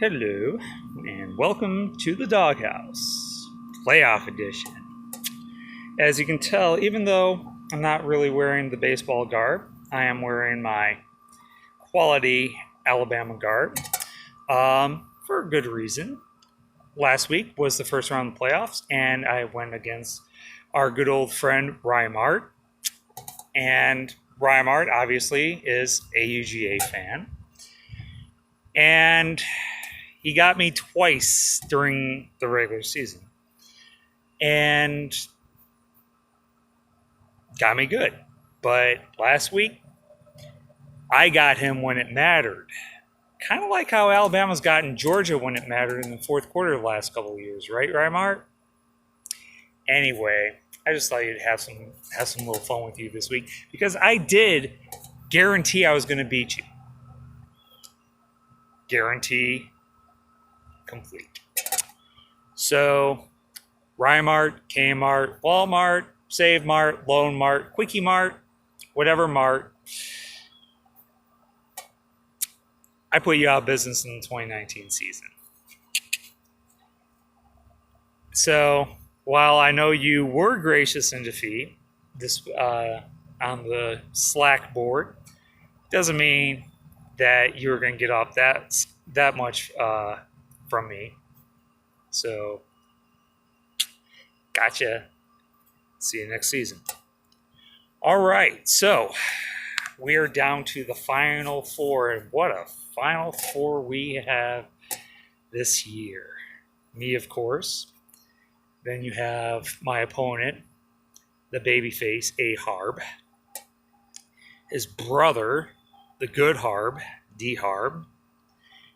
Hello, and welcome to the DawgHouse Playoff Edition. As you can tell, even though I'm not really wearing the baseball garb, I am wearing my quality Alabama garb for a good reason. Last week was the first round of the playoffs, and I went against our good old friend RyMart. And RyMart, obviously, is a UGA fan. And he got me twice during the regular season. And got me good. But last week, I got him when it mattered. Kind of like how Alabama's gotten Georgia when it mattered in the fourth quarter of the last couple of years, right, RyMart? Anyway, I just thought you'd have some little fun with you this week because I did guarantee I was going to beat you. Guarantee complete. So, RyMart, Kmart, Walmart, Save Mart, Loan Mart, Quickie Mart, whatever Mart. I put you out of business in the 2019 season. So, while I know you were gracious in defeat this on the Slack board, doesn't mean that you're going to get off that much from me. So, gotcha. See you next season. All right, so we are down to the Final Four, and what a Final Four we have this year. Me, of course. Then you have my opponent, the babyface A-Harb. His brother, the good Harb, D-Harb.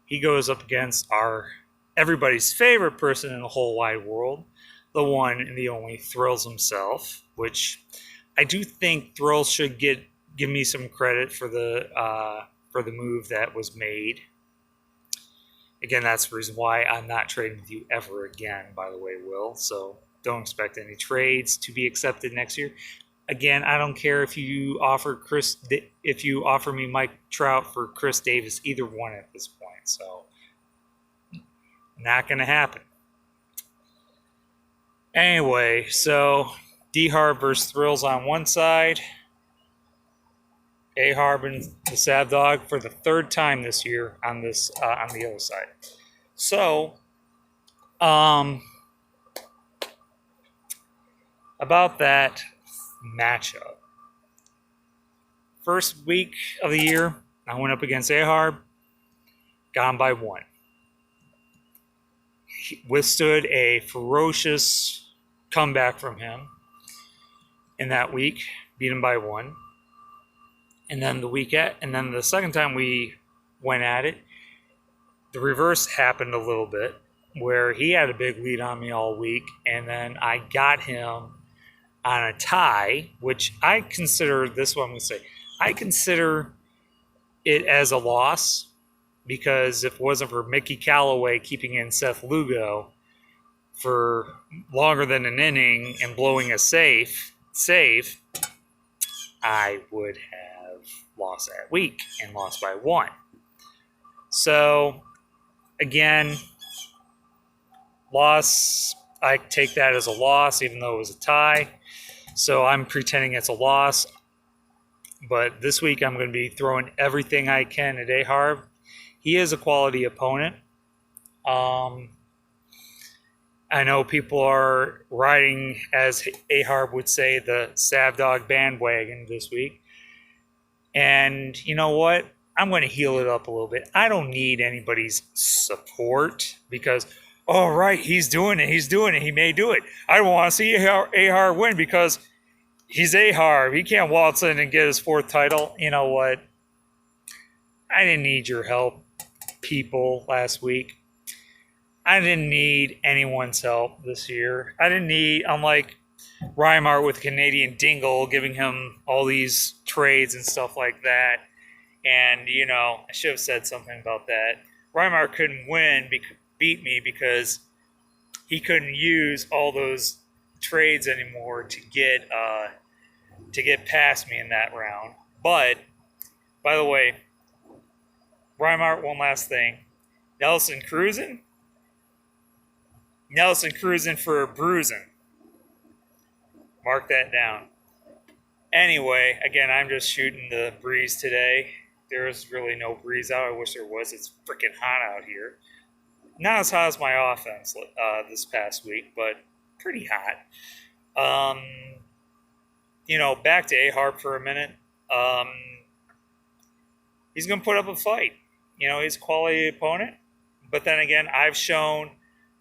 He goes up against everybody's favorite person in the whole wide world, the one and the only Thrills himself, which I do think Thrills should give me some credit for the move that was made. Again, that's the reason why I'm not trading with you ever again, by the way, Will. So don't expect any trades to be accepted next year. Again, I don't care if you offer me Mike Trout for Chris Davis, either one at this point. So not going to happen. Anyway, so D-Harb versus Thrills on one side. A-Harb and the Sav Dog for the third time this year on the other side. So, about that matchup. First week of the year, I went up against A-Harb, got him by one. He withstood a ferocious comeback from him in that week, beat him by one. And then the second time we went at it, the reverse happened a little bit, where he had a big lead on me all week, and then I got him on a tie, which I consider I consider it as a loss, because if it wasn't for Mickey Callaway keeping in Seth Lugo for longer than an inning and blowing a save, I would have lost that week and lost by one. So, again, loss, I take that as a loss, even though it was a tie. So I'm pretending it's a loss. But this week I'm going to be throwing everything I can at A-Harb. He is a quality opponent. I know people are riding, as A-Harb would say, the Sav Dog bandwagon this week. And you know what? I'm going to heal it up a little bit. I don't need anybody's support because, oh, right, he's doing it. He may do it. I want to see A-Harb win because he's A-Harb. He can't waltz in and get his fourth title. You know what? I didn't need your help, people, last week. I didn't need anyone's help this year. Unlike RyMart with Canadian Dingle giving him all these trades and stuff like that. And, I should have said something about that. RyMart couldn't beat me because he couldn't use all those trades anymore to get past me in that round. But, by the way, RyMart, one last thing. Nelson cruising? Nelson cruising for a bruising. Mark that down. Anyway, again, I'm just shooting the breeze today. There's really no breeze out. I wish there was. It's freaking hot out here. Not as hot as my offense this past week, but pretty hot. Back to A-Harp for a minute. He's going to put up a fight. He's a quality opponent. But then again, I've shown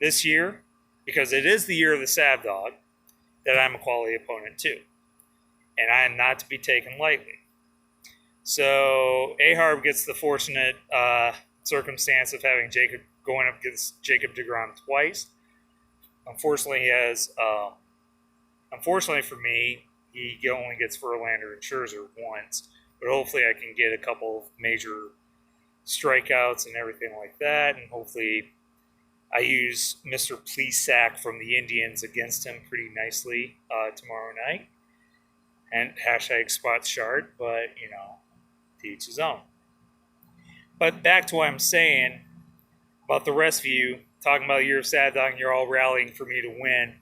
this year, because it is the year of the Sav Dog, that I'm a quality opponent too. And I am not to be taken lightly. So A-Harp gets the fortunate circumstance of having Jacob going up against Jacob deGrom twice. Unfortunately, unfortunately for me, he only gets Verlander and Scherzer once. But hopefully I can get a couple of major strikeouts and everything like that. And hopefully I use Mr. Plesac from the Indians against him pretty nicely tomorrow night. And hashtag spot shard, but, to each his own. But back to what I'm saying about the rest of you, talking about the year of Sad Dog, and you're all rallying for me to win.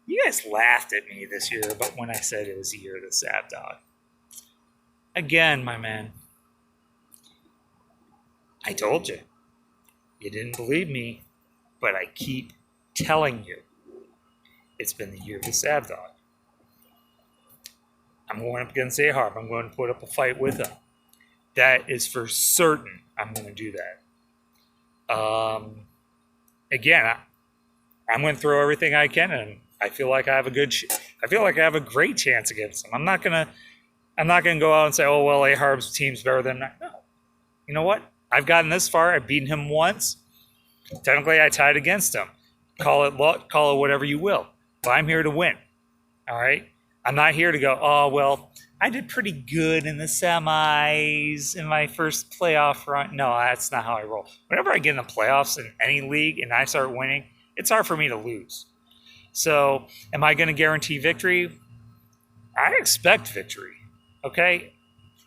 You guys laughed at me this year, but when I said it was the year of the Sad Dog. Again, my man, I told you. You didn't believe me, but I keep telling you. It's been the year of the Sad Dog. I'm going up against A-Harp. I'm going to put up a fight with him. That is for certain. I'm going to do that. Again, I'm going to throw everything I can, and I feel like I have a great chance against him. I'm not going to go out and say, "Oh well, A-Harp's team's better than that." No. You know what? I've gotten this far. I've beaten him once. Technically, I tied against him. Call it luck. Call it whatever you will. But I'm here to win. All right. I'm not here to go, "Oh, well, I did pretty good in the semis in my first playoff run." No, that's not how I roll. Whenever I get in the playoffs in any league and I start winning, it's hard for me to lose. So, am I going to guarantee victory? I expect victory. Okay?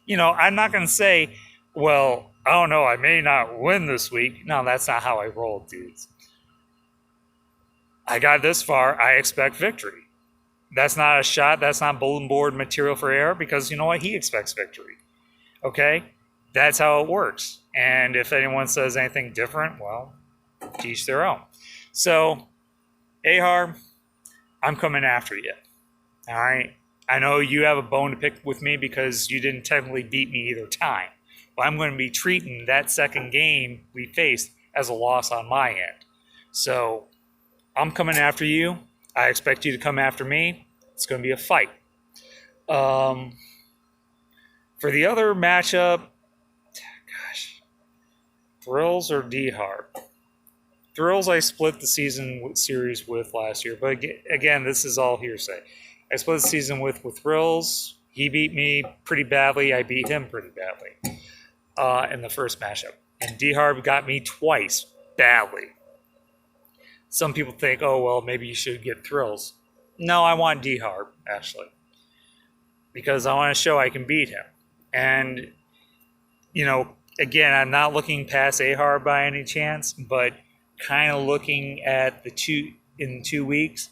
I'm not going to say, "Well, I don't know, I may not win this week." No, that's not how I roll, dudes. I got this far. I expect victory. That's not a shot. That's not bulletin board material for air, because you know what? He expects victory. Okay? That's how it works. And if anyone says anything different, well, teach their own. So, A-Harp, I'm coming after you. All right? I know you have a bone to pick with me because you didn't technically beat me either time. But I'm going to be treating that second game we faced as a loss on my end. So, I'm coming after you. I expect you to come after me. It's going to be a fight. For the other matchup, Thrills or D-Harp? Thrills I split the season series with last year. But again, this is all hearsay. I split the season with Thrills. He beat me pretty badly. I beat him pretty badly in the first matchup. And D-Harp got me twice badly. Some people think, "Oh, well, maybe you should get Thrills." No, I want D-Harp, actually. Because I want to show I can beat him. And, again, I'm not looking past A-Harp by any chance, but kind of looking at in 2 weeks,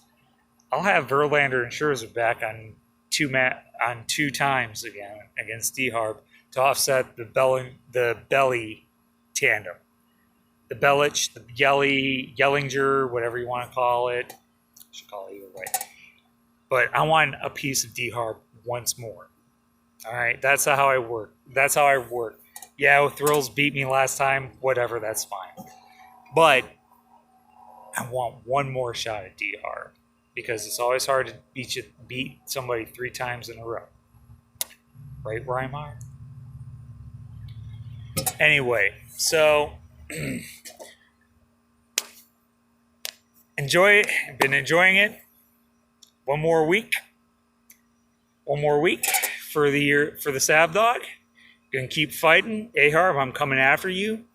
I'll have Verlander and Scherzer back on two times again against D-Harp to offset the belly tandem. The Belich, the Yellinger, whatever you want to call it. I should call it either way. But I want a piece of D-Harp once more. All right, that's how I work. Yeah, Thrills beat me last time. Whatever, that's fine. But I want one more shot at D-Harp because it's always hard to beat somebody 3 times in a row. Right, RyMart? Anyway, so enjoy it. I've been enjoying it. One more week for the year for the Sav Dog. Gonna keep fighting. A-Harp, I'm coming after you.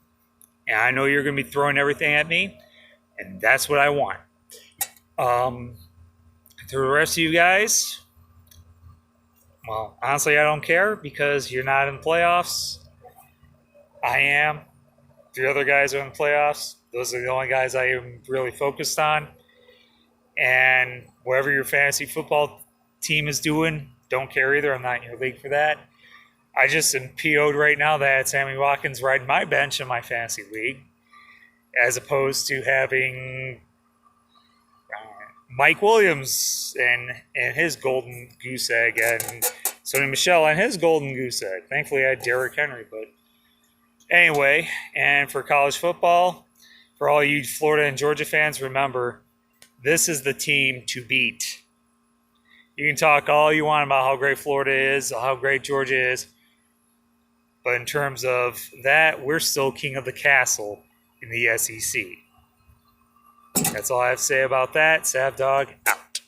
And I know you're gonna be throwing everything at me. And that's what I want. To the rest of you guys, well, honestly, I don't care because you're not in the playoffs. I am. 3 other guys are in the playoffs. Those are the only guys I am really focused on. And whatever your fantasy football team is doing, don't care either. I'm not in your league for that. I just am PO'd right now that Sammy Watkins riding my bench in my fantasy league, as opposed to having Mike Williams and his golden goose egg, and Sonny Michel and his golden goose egg. Thankfully, I had Derrick Henry. But anyway, and for college football, for all you Florida and Georgia fans, remember, this is the team to beat. You can talk all you want about how great Florida is, how great Georgia is, but in terms of that, we're still king of the castle in the SEC. That's all I have to say about that. Sav Dog out.